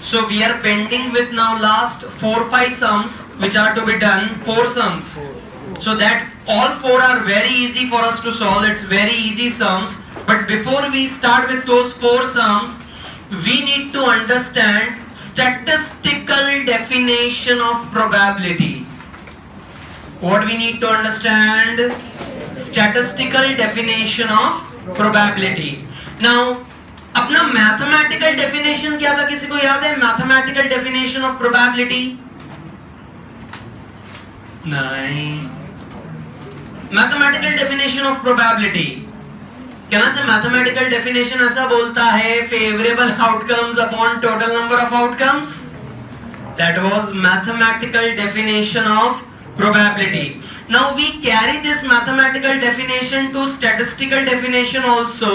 So we are pending with now last 4-5 sums which are to be done, 4 sums. So that all 4 are very easy for us to solve. It's very easy sums. But before we start with those 4 sums, we need to understand statistical definition of probability. What we need to understand? Statistical definition of probability. Now अपना mathematical definition क्या था, किसी को याद है? Mathematical definition of probability? नहीं. Mathematical definition of probability कहना से मैथमेटिकल डेफिनेशन ऐसा बोलता है, favourable outcomes upon total number of outcomes. That was mathematical definition of probability. Now we carry this mathematical definition to statistical definition also.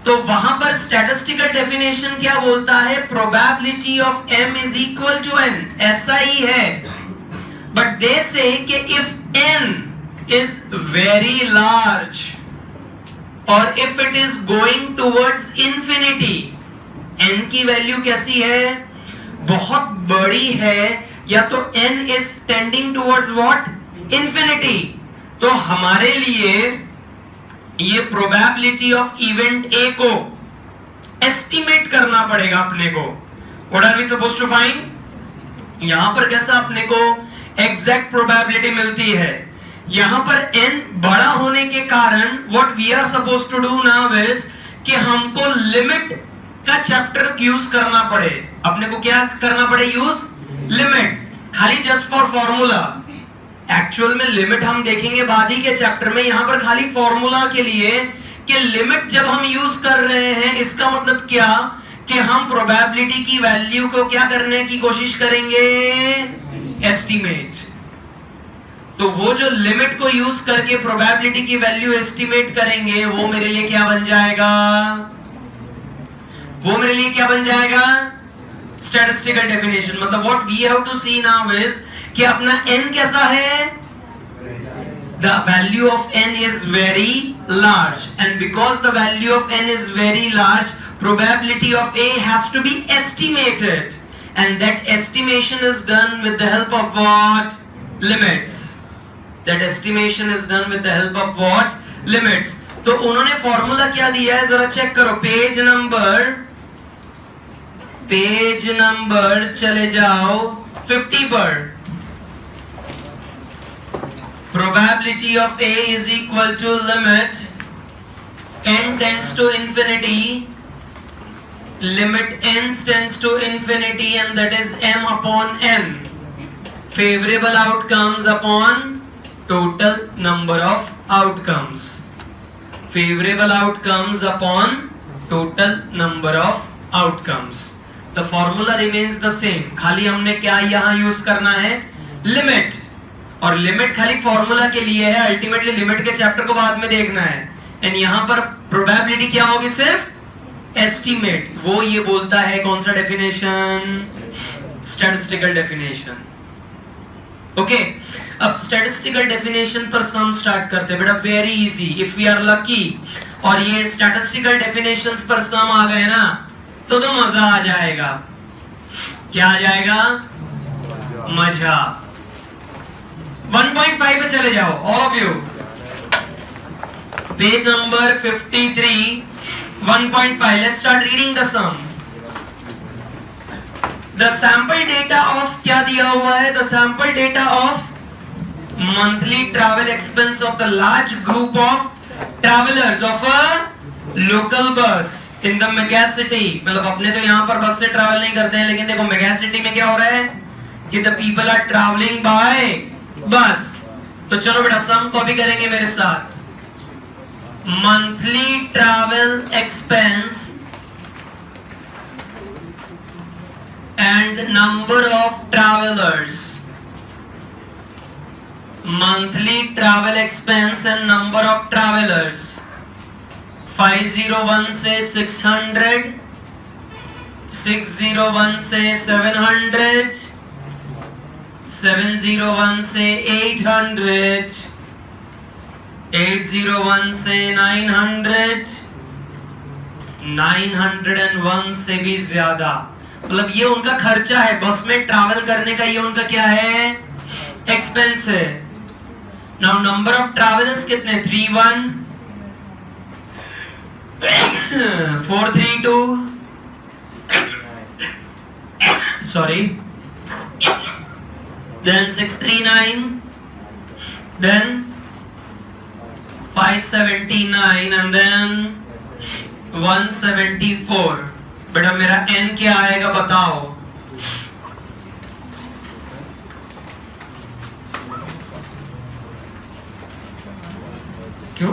तो वहां पर statistical definition क्या बोलता है? probability of m is equal to n. ऐसा ही है. But they say कि if n is very large or if it is going towards infinity, n की वैल्यू कैसी है? बहुत बड़ी है, या तो n is tending towards what? Infinity. तो हमारे लिए ये probability of event A को estimate करना पड़ेगा अपने को. What are we supposed to find? यहां पर कैसा अपने को exact probability मिलती है. यहां पर n बड़ा होने के कारण what we are supposed to do now is कि हमको लिमिट का चैप्टर यूज करना पड़े. अपने को क्या करना पड़े? Use limit. खाली जस्ट फॉर फॉर्मूला. एक्चुअल में लिमिट हम देखेंगे बाद ही के चैप्टर में. यहां पर खाली फॉर्मूला के लिए कि लिमिट जब हम यूज कर रहे हैं, इसका मतलब क्या कि हम प्रोबेबिलिटी की वैल्यू को क्या करने की कोशिश करेंगे? एस्टिमेट. तो वो जो लिमिट को यूज करके प्रोबेबिलिटी की वैल्यू एस्टिमेट करेंगे, वो मेरे लिए क्या बन जाएगा? वो मेरे लिए क्या बन जाएगा? Statistical definition. मतलब what we have to see now is कि अपना n कैसा है? The value of n is very large, and because the value of n is very large, probability of A has to be estimated, and that estimation is done with the help of what? Limits. That estimation is done with the help of what? Limits. तो उन्होंने formula क्या दिया है जरा check करो. Page number चले जाओ 50 पर. Probability of A is equal to limit n tends to infinity, limit n tends to infinity, and that is m upon n. Favorable outcomes upon total number of outcomes. Favorable outcomes upon total number of outcomes. The formula remains the same. खाली हमने क्या यहाँ use करना है? Limit. और limit खाली formula के लिए है. अल्टीमेटली लिमिट के चैप्टर को बाद में देखना है. एंड यहां पर प्रोबेबिलिटी क्या होगी? सिर्फ एस्टिमेट. वो ये बोलता है कौन सा डेफिनेशन? Statistical definition. ओके. अब स्टैटिस्टिकल डेफिनेशन पर सम स्टार्ट करते हैं बेटा. Very easy if we are lucky. और ये स्टैटिस्टिकल डेफिनेशंस पर सम आ गए ना तो मजा आ जाएगा. क्या आ जाएगा? मजा. 1.5 पे चले जाओ all of you. Page number 53 1.5. Let's start reading the sum. The sample data of क्या दिया हुआ है? The sample data of monthly travel expense of the large group of travellers of a local bus in the megacity. मतलब अपने तो यहाँ पर बस से ट्रैवल नहीं करते हैं, लेकिन देखो मेगासिटी में क्या हो रहा है कि the people are travelling by bus. तो चलो बेटा सम कॉपी करेंगे मेरे साथ. Monthly travel expense and number of travellers. Monthly travel expense and number of travellers. 501 से 600, 601 से 700, 701 से 800, 801 से 900, 901 से भी ज्यादा. मतलब ये उनका खर्चा है, बस में ट्रैवल करने का ये उनका क्या है, एक्सपेंस है। नाउ नंबर ऑफ ट्रैवलर्स कितने, 31 432 sorry, then 639, then 579 and then 174। बेटा मेरा n क्या आएगा बताओ। क्यों?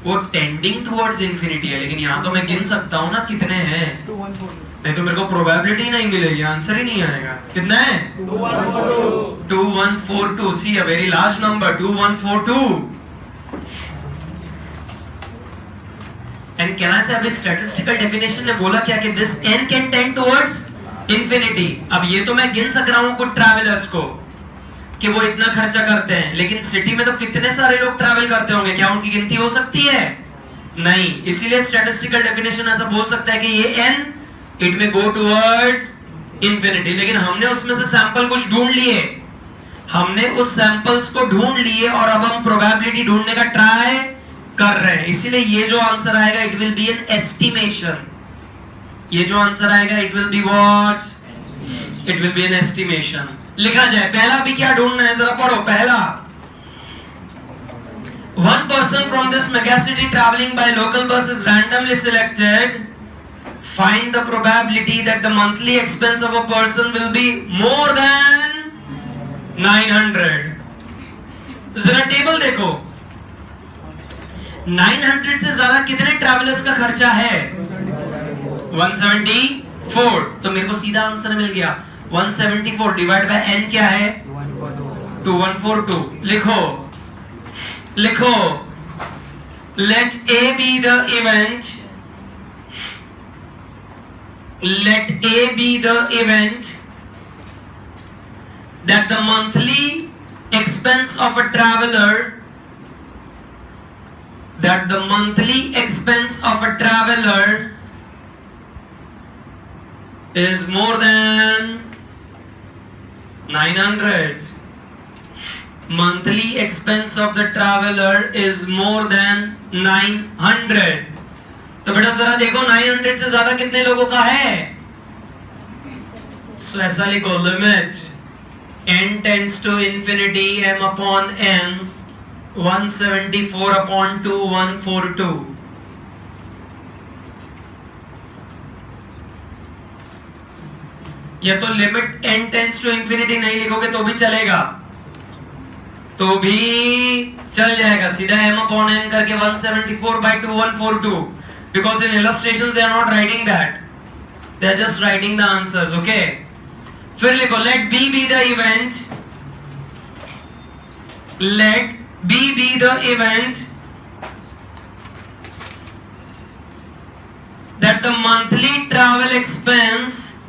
वो टेंडिंग टुवर्ड्स इंफिनिटी है, लेकिन यहाँ तो मैं गिन सकता हूँ ना कितने हैं, नहीं तो मेरे को प्रोबेबिलिटी नहीं मिलेगी, आंसर ही नहीं आएगा। कितना है? 2142। See a very large number, 2142। And can I say, अभी स्टैटिस्टिकल डेफिनेशन ने बोला क्या कि this n can tend towards infinity. अब ये तो मैं गिन सक रहा हूँ कुछ ट्रैवलर्स को कि वो इतना खर्चा करते हैं, लेकिन सिटी में तो कितने सारे लोग ट्रैवल करते होंगे, क्या उनकी गिनती हो सकती है? नहीं। इसीलिए स्टैटिस्टिकल डेफिनेशन ऐसा बोल सकता है कि ये n इट में गो टुवर्ड्स इंफिनिटी। लेकिन हमने उसमें से सैंपल कुछ ढूंढ लिए, हमने उस सैंपल्स को ढूंढ लिए और अब हम प्रोबेबिलिटी ढूंढने का ट्राई कर रहे हैं। इसीलिए ये जो आंसर आएगा it will be an estimation. ये जो आंसर आएगा it will be what? It will be an estimation. लिखा जाए, पहला भी क्या ढूंढना है जरा पढ़ो। पहला, one person from this megacity traveling by local bus is randomly selected. Find the probability that the monthly expense of a person will be more than 900. जरा टेबल देखो, 900 से ज्यादा कितने ट्रैवलर्स का खर्चा है? 174। तो मेरे को सीधा आंसर मिल गया। 174 डिवाइड बाय n क्या है? 2142। लिखो लिखो, let A be the event, let A be the event that the monthly expense of a traveler, that the monthly expense of a traveler is more than 900. Monthly expense of the traveler is more than 900. तो बेटा जरा देखो 900 से ज्यादा कितने लोगों का है? So ऐसा लिखो, limit n tends to infinity m upon n 174 upon 2142। या तो limit n tends to infinity नहीं लिखोगे तो भी चलेगा, तो भी चल जाएगा। सीधा m upon n करके 174 by 2142, because in illustrations they are not writing that, they are just writing the answers. Okay, फिर लिखो, let B be the event, let B be the event that the monthly travel expense,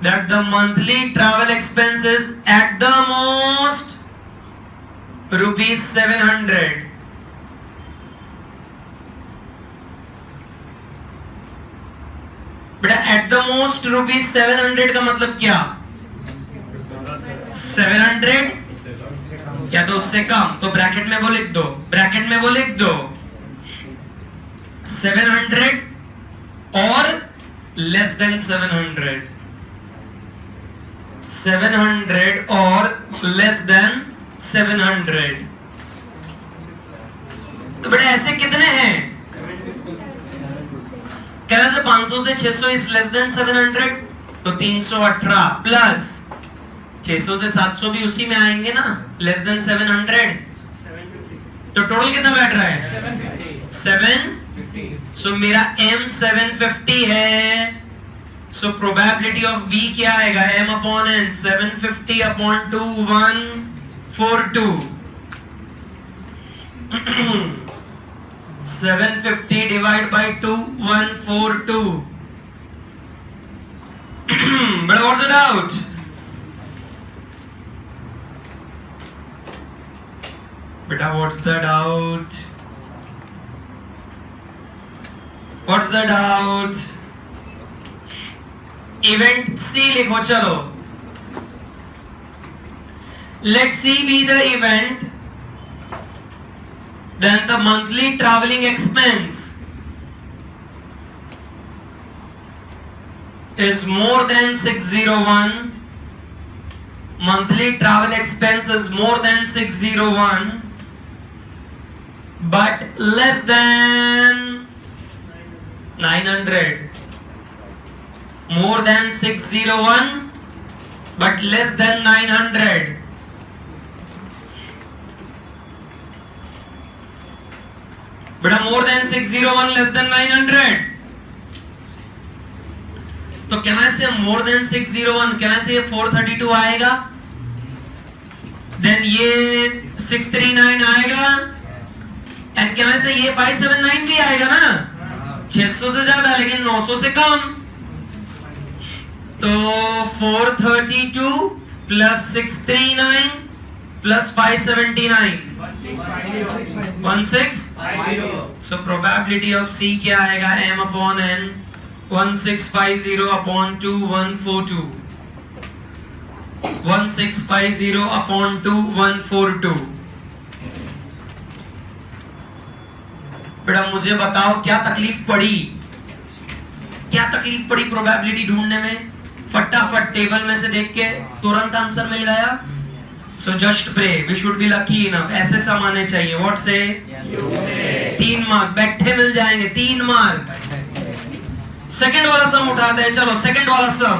that the monthly travel expense is at the most rupees 700। बेटा at the most rupees 700 का मतलब क्या? 700 या तो उससे कम, तो ब्रैकेट में वो लिख दो, ब्रैकेट में वो लिख दो 700 और लेस देन 700, 700 और लेस देन 700। तो बेटा ऐसे कितने हैं? कहना से 500 से 600 इज लेस देन 700, तो 318 प्लस 600 से 700 भी उसी में आएंगे ना, लेस देन 700। तो टोटल कितना बैठ रहा है? 750। सो मेरा m 750 है, सो प्रोबेबिलिटी ऑफ b क्या आएगा? m upon n 750 upon 2142। 750 divided by 2142। But what's the doubt? Beta, what's the doubt? What's the doubt? Event C लिखो चलो. Let C be the event. Then the monthly traveling expense is more than 601. Monthly travel expense is more than 601, but less than 900. More than 601, but less than 900. But more than 601, less than 900. तो can I say more than 601? Can I say 432 आएगा? Then ये 639 आएगा? And can I say ये 579 भी आएगा ना? 600 से ज्यादा लेकिन 900 से कम. तो 432 plus 639 plus 579 1650. So probability of C क्या आएगा? M upon N 1650 upon 2 142. 1650 upon 2 142. बेटा मुझे बताओ क्या तकलीफ पड़ी? क्या तकलीफ पड़ी प्रोबेबिलिटी ढूंढने में? फटाफट टेबल में से देख के तुरंत आंसर मिल गया. So just pray. We should be lucky enough. ऐसे सम आने चाहिए. What say? 3 मार्क बैठे मिल जाएंगे. 3 मार्क. सेकंड वाला सम उठाते हैं. चलो सेकंड वाला सम.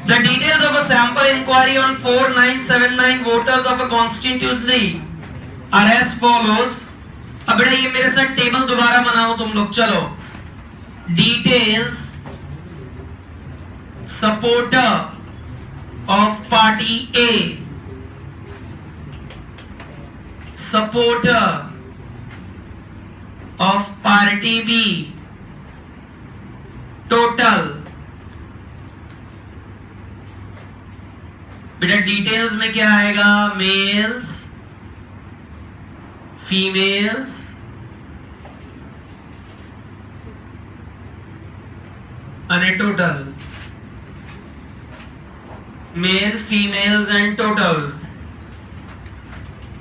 The details of a sample inquiry on 4979 voters of a constituency are as follows. अब बेटा ये मेरे साथ टेबल दोबारा बनाओ तुम लोग. चलो. Details supporter of party A, supporter of party B, total. बेटा डिटेल्स में क्या आएगा? मेल्स, फीमेल्स, अने total. Male, females and total.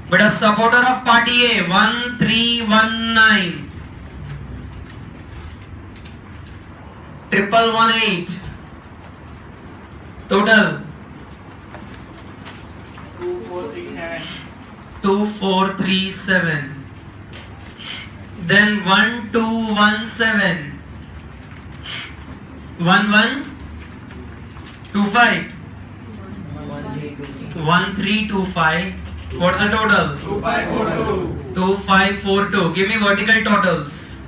But a supporter of party A 1319 118 total 2437. Then 1217 1125 1325. What's the total? 2542. 2542. Give me vertical totals.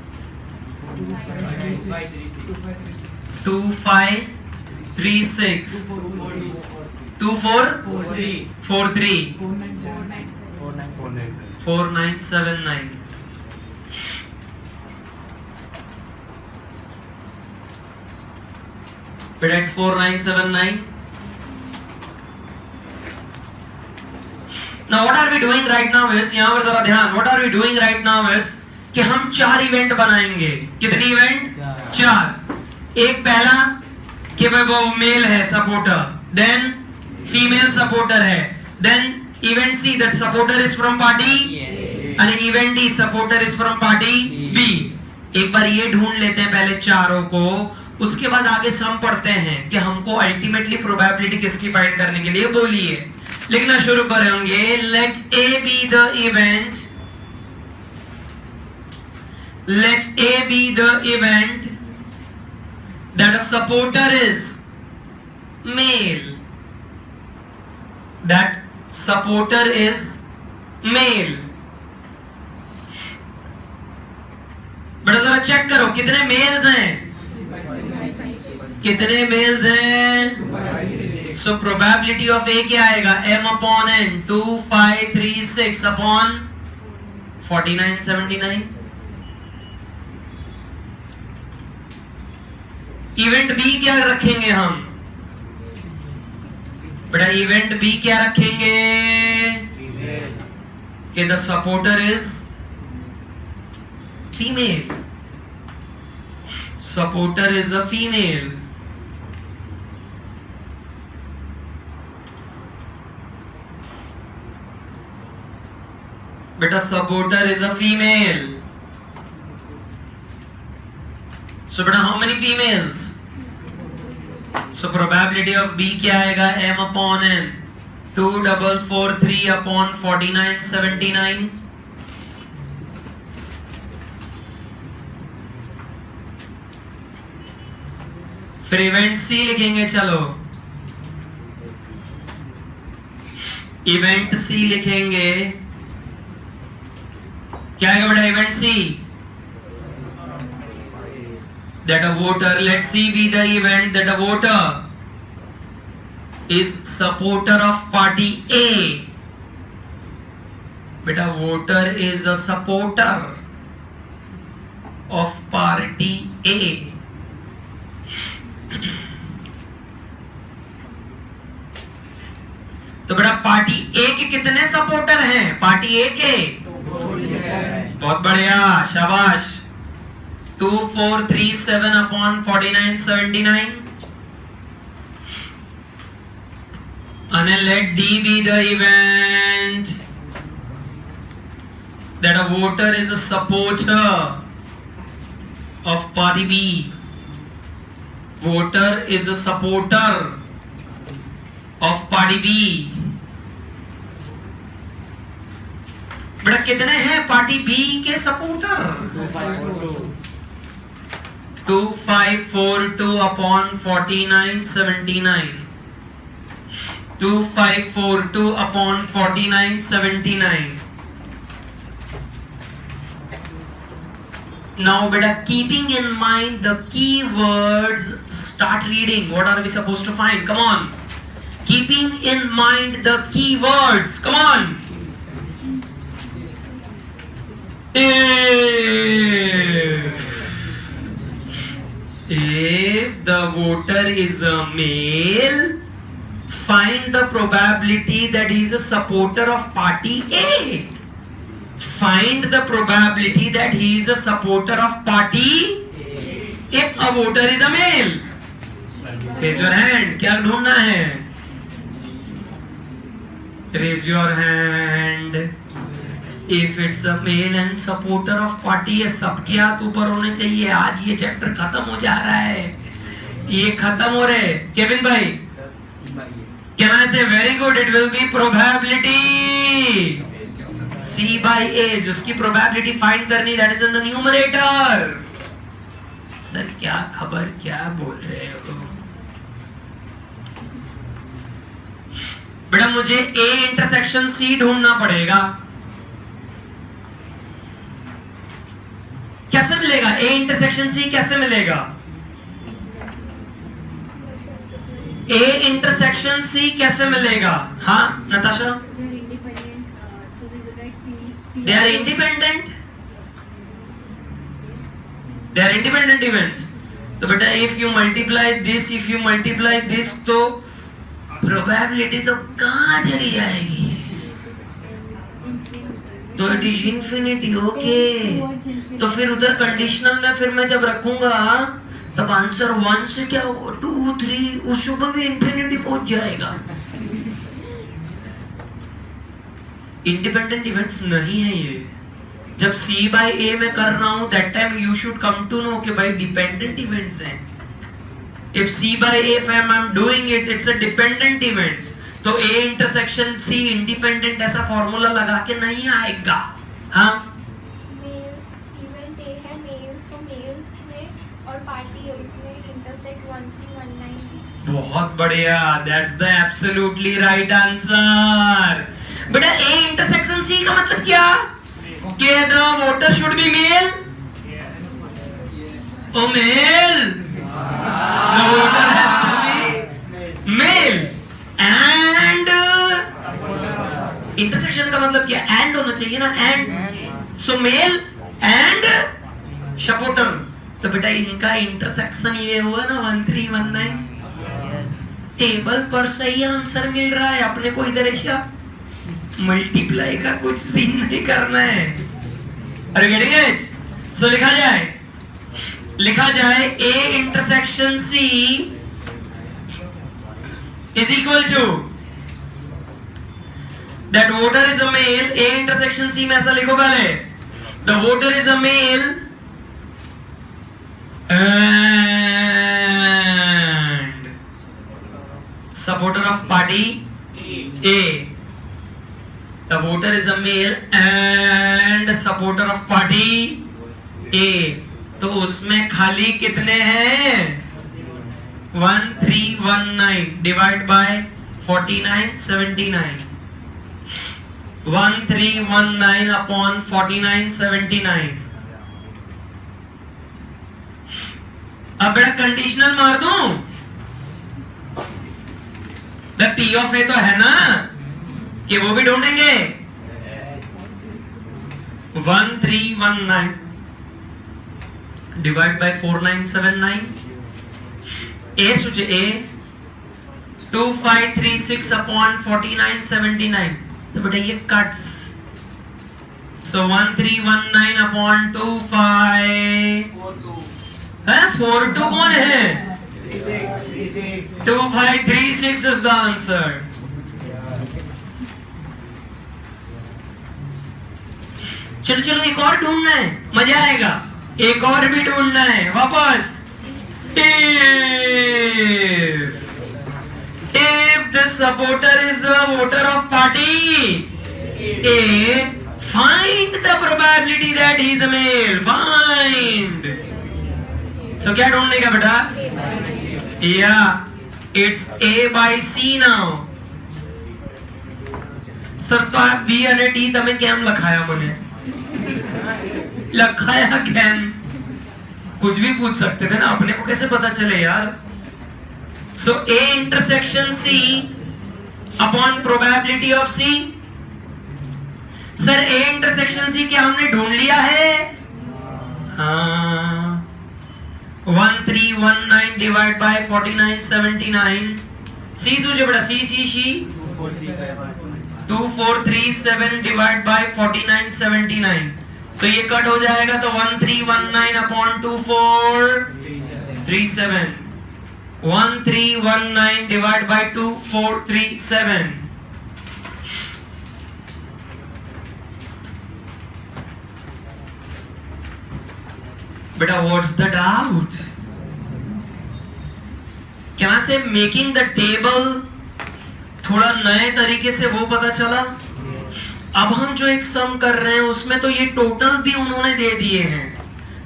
2536. 2443. 4979. But that's 4979. Now what are we doing right now is, यहाँ पर जरा ध्यान, what are we doing right now is कि हम 4 event बनाएंगे. कितनी event? 4. एक पहला कि वो मेल है सपोर्टर, देन फीमेल सपोर्टर है, then event C that supporter is from party and event D supporter is from party B. एक बार ये ढूंढ लेते हैं पहले चारों को, उसके बाद आगे सम पढ़ते हैं कि हमको अल्टीमेटली प्रोबेबिलिटी किसकी फाइंड करने के लिए. बोलिए लिखना शुरू करेंगे. Let A be the event, let A be the event that a supporter is male, that supporter is male. बड़ा जरा चेक करो कितने मेल्स हैं, कितने मेल्स हैं. सो प्रोबेबिलिटी ऑफ ए क्या आएगा? m upon n 2536 upon 4979. Event B क्या रखेंगे हम? बेटा इवेंट बी क्या रखेंगे कि the supporter is female. supporter is a female. Beta, supporter is a female. So beta, how many females? So probability of B क्या आएगा? M upon N. 2443 upon 4979. फिर इवेंट C लिखेंगे. चलो इवेंट C लिखेंगे. क्या आएगा बेटा event C? That a voter, let C be the event, that a voter is supporter of party A. Beta, voter is a supporter of party A. तो बेटा party ए के कितने सपोर्टर हैं? पार्टी ए के बहुत बढ़िया, शाबाश. 2437 upon 4979. And then let D be the event that a voter is a supporter of party B. Voter is a supporter of party B. बेटा कितने हैं पार्टी बी के supporter? 2542 upon 4979. 2542 upon 4979. Now beta, keeping in mind the keywords, start reading. What are we supposed to find? Come on. Keeping in mind the keywords. Come on. If the voter is a male, find the probability that he is a supporter of party A. Find the probability that he is a supporter of party if a voter is a male. Raise your hand. क्या ढूंढना है? Raise your hand. If it's a male and supporter of party, ये सबके हाथ ऊपर होने चाहिए. आज ये चैप्टर खत्म हो जा रहा है. ये खत्म हो रहे. केविन भाई, can I say very good? It will be probability C by A. जिसकी probability find करनी, that is in the numerator. Sir क्या खबर, क्या बोल रहे हो? बेटा मुझे A इंटरसेक्शन C ढूंढना पड़ेगा. कैसे मिलेगा? A इंटरसेक्शन C कैसे मिलेगा? A इंटरसेक्शन C कैसे मिलेगा? हाँ Natasha, they are independent. They are independent events. तो बेटा if you multiply this, तो probability तो कहाँ चली जाएगी? तो इट इज इंफिनिटी. ओके, तो फिर उधर कंडीशनल में फिर मैं जब रखूंगा तब आंसर 1 से क्या होगा? 2 3 उस पर भी इंफिनिटी पहुंच जाएगा. इंडिपेंडेंट इवेंट्स नहीं है ये. जब C by A में कर रहा हूं that time you should come to know कि भाई डिपेंडेंट इवेंट्स हैं. If C by A if I am doing it, it's a dependent events. तो A इंटरसेक्शन C इंडिपेंडेंट ऐसा फॉर्मूला लगा के नहीं आएगा. हाँ इवेंट A है मेल, सो मेल्स में और पार्टी है उसमें इंटरसेक्ट 1319. बहुत बढ़िया, that's the absolutely right answer. बेटा A इंटरसेक्शन C का मतलब क्या? कि the voter should be male. Oh male, the voter has to be male. And intersection का मतलब क्या? एंड होना चाहिए ना. And so male and supporter. तो बेटा इनका इंटरसेक्शन ये हुआ ना 1319. टेबल पर सही आंसर मिल रहा है. अपने को इधर ऐसा मल्टीप्लाई का कुछ सीन नहीं करना है. अरे गेटिंग इट? सो लिखा जाए लिखा जाए A intersection C is equal to that voter is a male. A intersection C में ऐसा लिखो पहले, the voter is a male and supporter of party A. The voter is a male and supporter of party A. तो उसमें खाली कितने हैं? 1319 divide by 4979. 1319 upon 4979. अब बेटा कंडीशनल मार दूं? P ऑफ ए तो है ना, कि वो भी ढूंढेंगे. 1319 डिवाइड बाय 4979. ए सोचे ए 2536 अपॉन 4979. तो बेटा ये कट्स. सो 1319 अपॉन 42 कौन है? 2536 is the answer. चलो चलो एक और ढूंढना है, मजा आएगा. एक और भी ढूंढना है वापस. If the supporter is a voter of party A, find the probability that he is a male. Find. So क्या ढूंढने का बेटा? Yeah, it's A by C now. Sir तो आप B અને D તમે કેમ લખાયા મને? लखाया कैम? कुछ भी पूछ सकते थे ना, अपने को कैसे पता चले यार? सो A intersection C upon probability of C. Sir A intersection C क्या हमने ढूंढ लिया है? हाँ. 1319 डिवाइड बाय 4979. C सोचे बेटा, C 2437 डिवाइड बाय 4979. तो ये कट हो जाएगा, तो 1319 अपॉन 2437. 1319 divide by 2437. बेटा व्हाट्स द डाउट? क्या से मेकिंग द टेबल थोड़ा नए तरीके से वो पता चला. अब हम जो एक सम कर रहे हैं उसमें तो ये टोटल भी उन्होंने दे दिए हैं.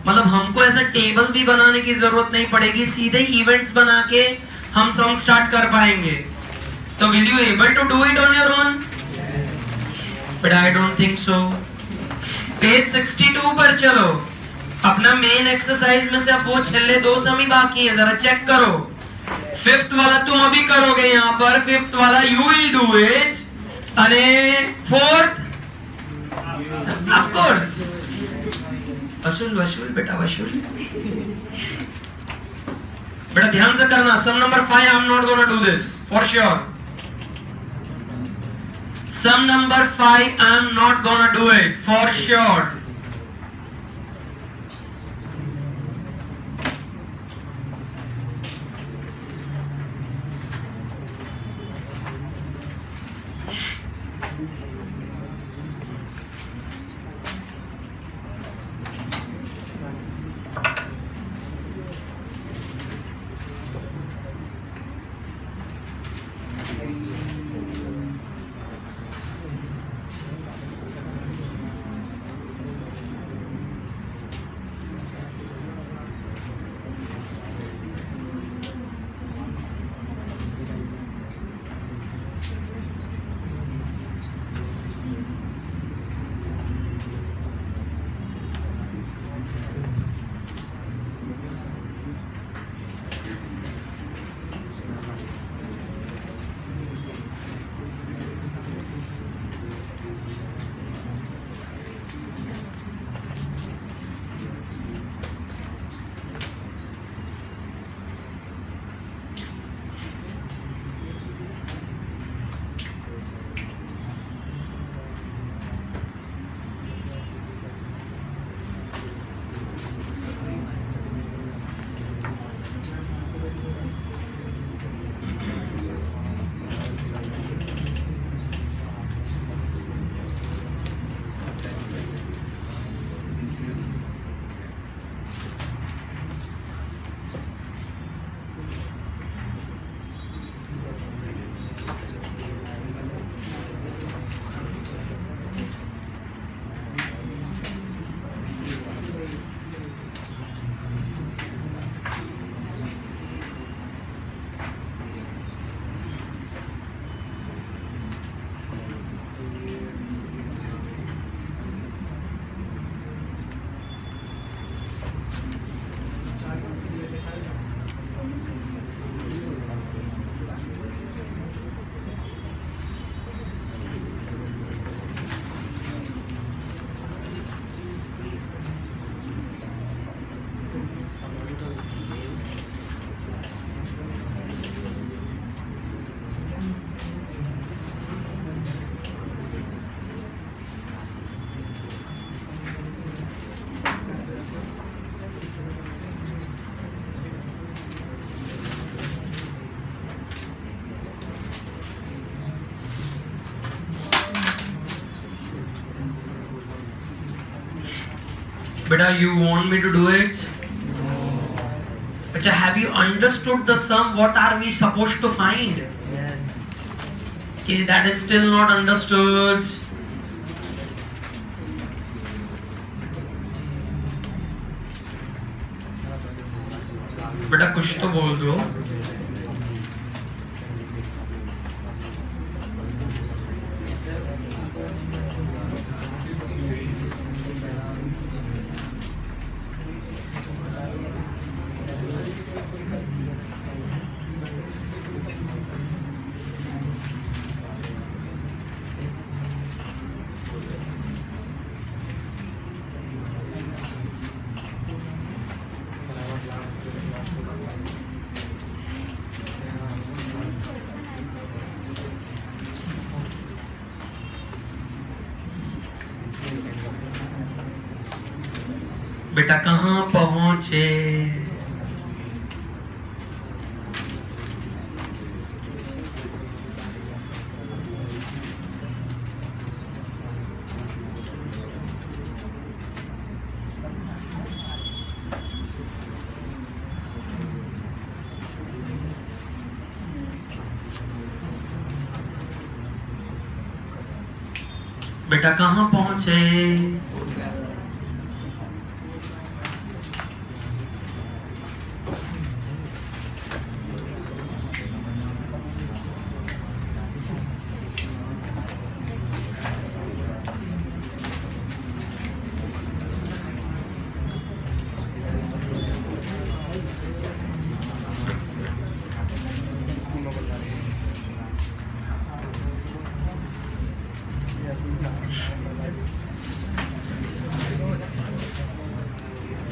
मतलब हमको ऐसा टेबल भी बनाने की जरूरत नहीं पड़ेगी, सीधे इवेंट्स बना के हम सम स्टार्ट कर पाएंगे. तो will you able to do it on your own? But I don't think so. Page 62 पर चलो. अपना मेन एक्सरसाइज में से अब वो छेले 2 सम ही बाकी है, जरा चेक करो. 5th वाला तुम अभी करोगे यहाँ पर. 5th वाला यू विल डू इट. अरे 4th ऑफ कोर्स. वसूल बेटा वसूल. बेटा ध्यान से करना. Some number 5 I am not gonna do this for sure. Some number 5 I am not gonna do it for sure. Beta, you want me to do it? Acha, have you understood the sum? What are we supposed to find? Yes. Okay, that is still not understood. बेटा कुछ तो बोल दो. बेटा कहाँ पहुंचे? बेटा कहाँ पहुंचे?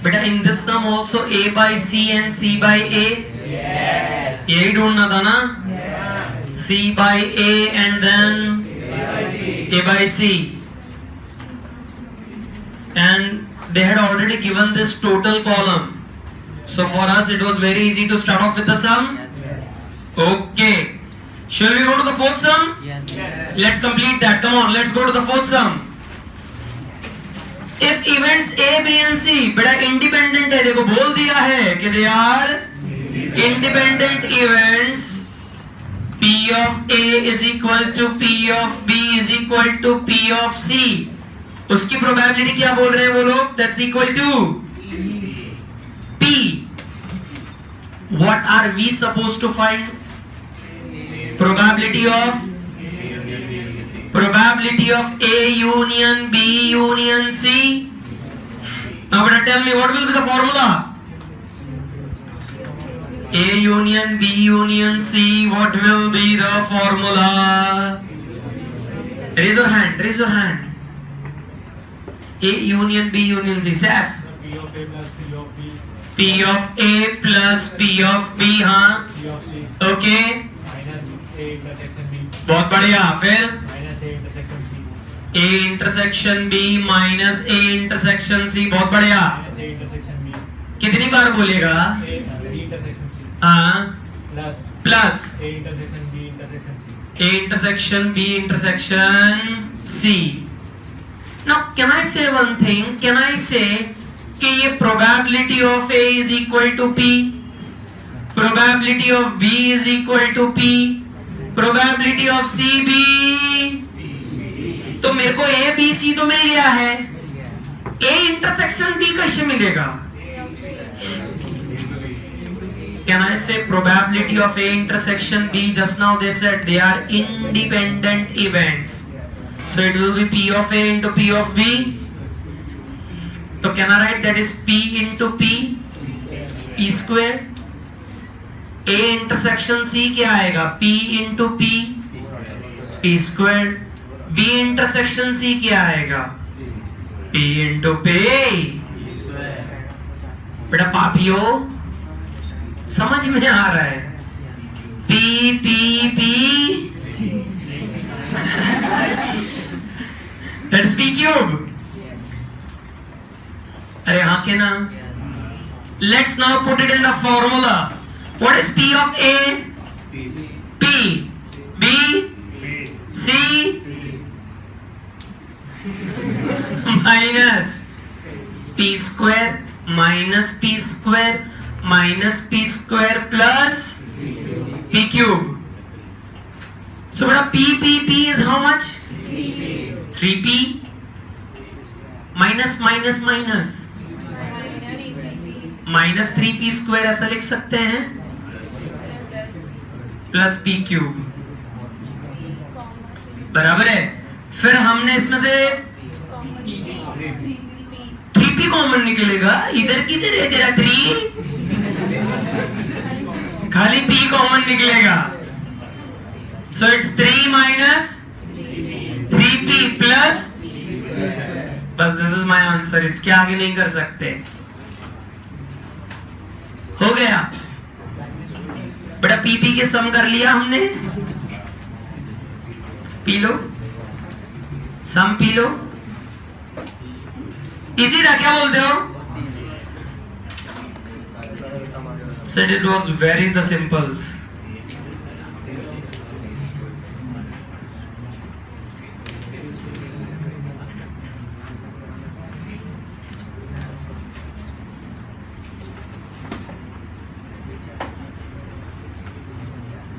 बेटा in this sum also a by c and c by a. Yes. यही ढूंढना था ना? Yes. c by a and then a by c. And they had already given this total column. So for us it was very easy to start off with the sum. Yes. Okay. Shall we go to the fourth sum? Yes. Let's complete that. Come on, let's go to the fourth sum. If events A, B and C बेटा independent है, देखो बोल दिया है कि they are independent events. P of A is equal to P of B is equal to P of C. उसकी probability क्या बोल रहे हैं वो लोग? That's equal to P. What are we supposed to find? Probability of A union B union C. Now better tell me what will be the formula? A union B union C, what will be the formula? Raise your hand, raise your hand. A union B union C. Saf. P of A plus P of B, हाँ. P of C Okay. minus A intersection B बहुत बढ़िया. फिर minus A intersection C A intersection B minus A intersection C. बहुत बढ़िया. minus A intersection B कितनी बार बोलेगा? A intersection C हाँ. plus Plus A intersection B intersection C. A intersection B intersection C. Now can I say one thing? Can I say कि ये probability of A is equal to P, probability of B is equal to P, probability of C B. तो मेरे को A B C तो मिल गया है, A intersection B कैसे मिलेगा? Can I say probability of A intersection B? Just now they said they are independent events, so it will be P of A into P of B. So can I write that is P into P, P square. A intersection C क्या आएगा? P into P, P square. B intersection C क्या आएगा? P into P. बेटा पापियो समझ में आ रहा है? P P P. That's P cube. अरे हाँ के ना? Let's now put it in the formula. What is P of A? P. B. C. Minus p square minus p square minus p square plus p cube. So beta p is how much? 3p minus minus minus minus 3p square ऐसा लिख सकते हैं plus p cube बराबर है. फिर हमने इसमें से 3p कॉमन निकलेगा. इधर किधर है तेरा 3? खाली p कॉमन निकलेगा. So it's 3 minus 3p plus. बस this is my answer. इसके आगे नहीं कर सकते. हो गया बेटा. p के सम कर लिया हमने. P low some P low. Easy था. क्या बोलते हो? Said it was very the simples.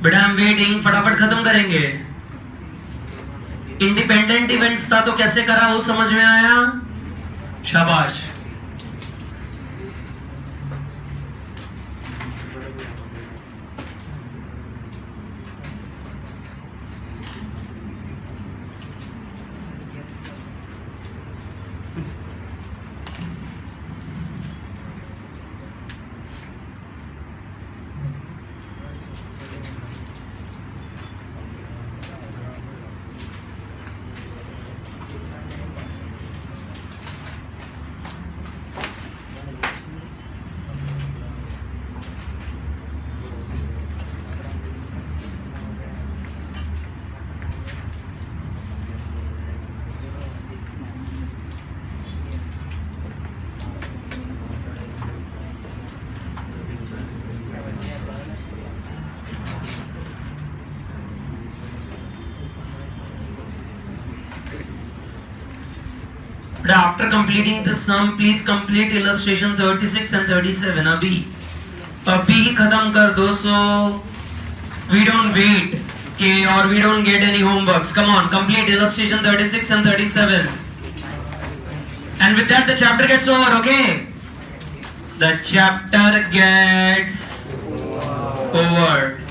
बेटा आई एम वेटिंग. फटाफट खत्म करेंगे. इंडिपेंडेंट इवेंट्स था तो कैसे करा वो समझ में आया? शाबाश. But after completing this sum, please complete illustration 36 and 37. अभी ही खत्म कर दो. So we don't wait, okay, or we don't get any homeworks. Come on, complete illustration 36 and 37. And with that, the chapter gets over. Okay, the chapter gets over.